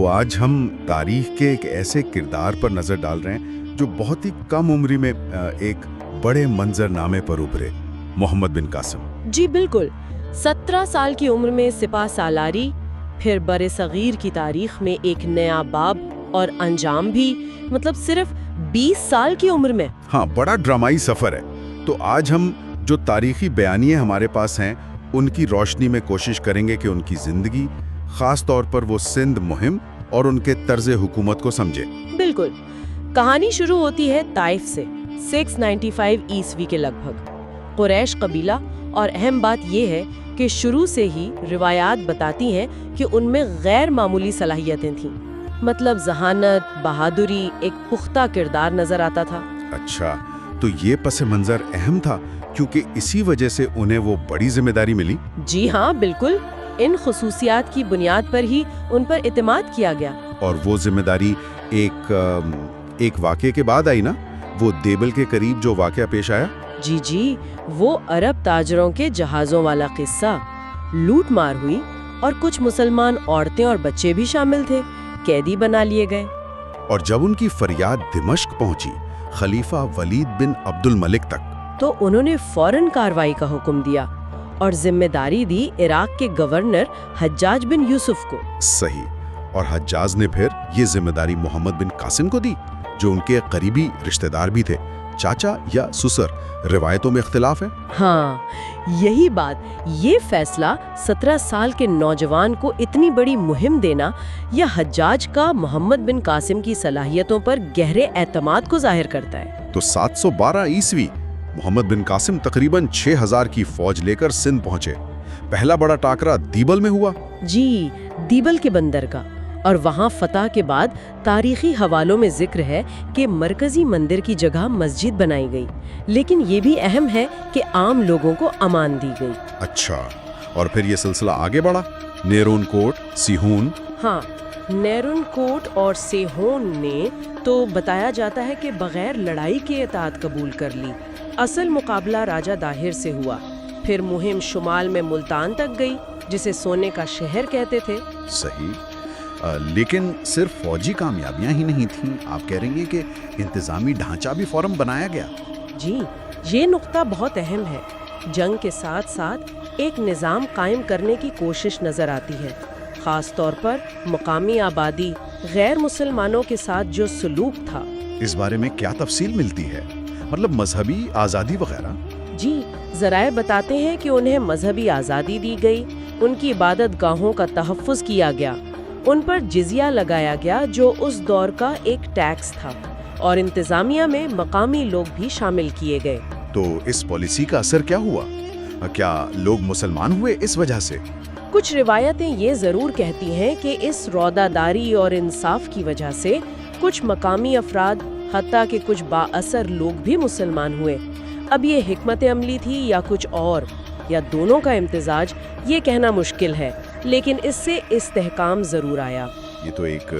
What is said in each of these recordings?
تو آج ہم تاریخ کے ایک ایسے کردار پر نظر ڈال رہے ہیں جو بہت ہی کم عمری میں ایک بڑے منظرنامے پر ابھرے، محمد بن قاسم۔ جی بالکل، 17 سال کی عمر میں سپہ سالاری، پھر برِ صغیر کی تاریخ میں ایک نیا باب، اور انجام بھی صرف 20 سال کی عمر میں۔ ہاں، بڑا ڈرامائی سفر ہے۔ تو آج ہم جو تاریخی بیانیے ہمارے پاس ہیں ان کی روشنی میں کوشش کریں گے کہ ان کی زندگی، خاص طور پر وہ سندھ مہم اور ان کے طرز حکومت کو سمجھیں۔ بالکل، کہانی شروع ہوتی ہے طائف سے 695 عیسوی کے لگ بھگ۔ قریش قبیلہ، اور اہم بات یہ ہے کہ شروع سے ہی روایات بتاتی ہیں کہ ان میں غیر معمولی صلاحیتیں تھیں، ذہانت، بہادری، ایک پختہ کردار نظر آتا تھا۔ اچھا، تو یہ پس منظر اہم تھا کیونکہ اسی وجہ سے انہیں وہ بڑی ذمہ داری ملی؟ جی ہاں، بالکل، ان خصوصیات کی بنیاد پر ہی ان پر اعتماد کیا گیا۔ اور وہ ذمہ داری ایک واقعے کے بعد آئی نا، وہ دیبل کے قریب جو واقعہ پیش آیا؟ جی، وہ عرب تاجروں کے جہازوں والا قصہ۔ لوٹ مار ہوئی اور کچھ مسلمان عورتیں اور بچے بھی شامل تھے، قیدی بنا لیے گئے۔ اور جب ان کی فریاد دمشق پہنچی، خلیفہ ولید بن عبد الملک تک، تو انہوں نے فوراً کارروائی کا حکم دیا اور ذمہ داری دی عراق کے گورنر حجاج بن یوسف کو۔ صحیح، اور حجاج نے پھر یہ ذمہ داری محمد بن قاسم کو دی، جو ان کے قریبی رشتہ دار بھی تھے، چاچا یا سسر، روایتوں میں اختلاف ہے۔ ہاں، یہی بات، یہ فیصلہ 17 سال کے نوجوان کو اتنی بڑی مہم دینا یا حجاج کا محمد بن قاسم کی صلاحیتوں پر گہرے اعتماد کو ظاہر کرتا ہے۔ تو 712 عیسوی محمد بن قاسم تقریباً 6000 کی فوج لے کر سندھ پہنچے۔ پہلا بڑا ٹاکرا دیبل میں ہوا۔ جی، دیبل کے بندر کا، اور وہاں فتح کے بعد تاریخی حوالوں میں ذکر ہے کہ مرکزی مندر کی جگہ مسجد بنائی گئی، لیکن یہ بھی اہم ہے کہ عام لوگوں کو امان دی گئی۔ اچھا، اور پھر یہ سلسلہ آگے بڑھا، نیرون کوٹ، سیہون۔ ہاں، نیرون کوٹ اور سیہون نے تو بتایا جاتا ہے کہ بغیر لڑائی کے اطاعت قبول کر لی۔ اصل مقابلہ راجہ داہر سے ہوا، پھر مہم شمال میں ملتان تک گئی، جسے سونے کا شہر کہتے تھے۔ صحیح، لیکن صرف فوجی کامیابیاں ہی نہیں تھیں، آپ کہہ رہی ہیں کہ انتظامی ڈھانچہ بھی فوراً بنایا گیا۔ جی، یہ نقطہ بہت اہم ہے۔ جنگ کے ساتھ ساتھ ایک نظام قائم کرنے کی کوشش نظر آتی ہے، خاص طور پر مقامی آبادی، غیر مسلمانوں کے ساتھ جو سلوک تھا۔ اس بارے میں کیا تفصیل ملتی ہے؟ مذہبی آزادی وغیرہ؟ جی، ذرائع بتاتے ہیں کہ انہیں مذہبی آزادی دی گئی، ان کی عبادت گاہوں کا تحفظ کیا گیا، ان پر جزیہ لگایا گیا جو اس دور کا ایک ٹیکس تھا، اور انتظامیہ میں مقامی لوگ بھی شامل کیے گئے۔ تو اس پالیسی کا اثر کیا ہوا؟ کیا لوگ مسلمان ہوئے اس وجہ سے؟ کچھ روایتیں یہ ضرور کہتی ہیں کہ اس رودہ داری اور انصاف کی وجہ سے کچھ مقامی افراد، حتیٰ کہ کچھ با اثر لوگ بھی مسلمان ہوئے۔ اب یہ حکمت عملی تھی یا کچھ اور، یا دونوں کا امتزاج، یہ کہنا مشکل ہے، لیکن اس سے استحکام ضرور آیا۔ یہ تو ایک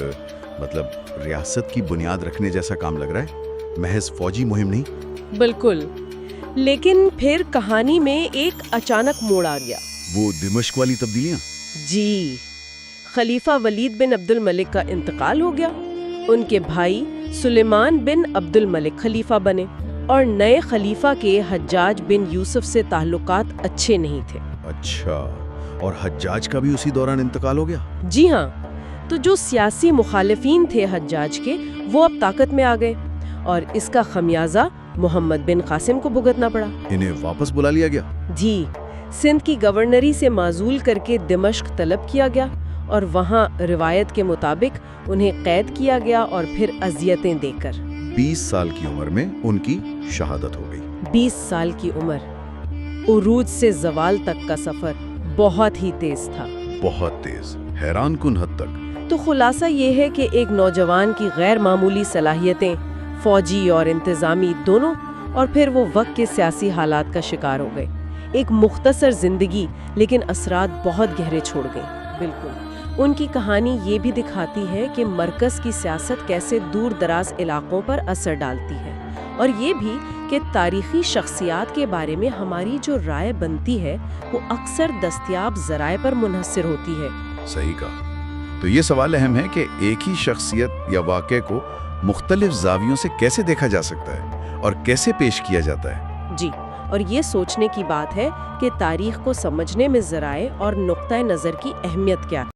ریاست کی بنیاد رکھنے جیسا کام لگ رہا ہے، محض فوجی مہم نہیں۔ بالکل، لیکن پھر کہانی میں ایک اچانک موڑ آ گیا۔ وہ دمشق والی تبدیلیاں؟ جی، خلیفہ ولید بن عبد الملک کا انتقال ہو گیا، ان کے بھائی سلیمان بن عبد الملک خلیفہ بنے، اور نئے خلیفہ کے حجاج بن یوسف سے تعلقات اچھے نہیں تھے۔ اچھا، اور حجاج کا بھی اسی دوران انتقال ہو گیا؟ جی ہاں، تو جو سیاسی مخالفین تھے حجاج کے، وہ اب طاقت میں آ گئے، اور اس کا خمیازہ محمد بن قاسم کو بھگتنا پڑا۔ انہیں واپس بلا لیا گیا؟ جی، سندھ کی گورنری سے معزول کر کے دمشق طلب کیا گیا، اور وہاں روایت کے مطابق انہیں قید کیا گیا اور پھر اذیتیں دے کر 20 سال کی عمر میں ان کی شہادت ہو گئی۔ 20 سال کی عمر، عروج سے زوال تک کا سفر بہت ہی تیز تھا، بہت تیز، حیران کن حد تک۔ تو خلاصہ یہ ہے کہ ایک نوجوان کی غیر معمولی صلاحیتیں، فوجی اور انتظامی دونوں، اور پھر وہ وقت کے سیاسی حالات کا شکار ہو گئے۔ ایک مختصر زندگی، لیکن اثرات بہت گہرے چھوڑ گئے۔ بالکل، ان کی کہانی یہ بھی دکھاتی ہے کہ مرکز کی سیاست کیسے دور دراز علاقوں پر اثر ڈالتی ہے، اور یہ بھی کہ تاریخی شخصیات کے بارے میں ہماری جو رائے بنتی ہے وہ اکثر دستیاب ذرائع پر منحصر ہوتی ہے۔ صحیح کہا۔ تو یہ سوال اہم ہے کہ ایک ہی شخصیت یا واقعے کو مختلف زاویوں سے کیسے دیکھا جا سکتا ہے اور کیسے پیش کیا جاتا ہے۔ جی، اور یہ سوچنے کی بات ہے کہ تاریخ کو سمجھنے میں ذرائع اور نقطۂ نظر کی اہمیت کیا ہے۔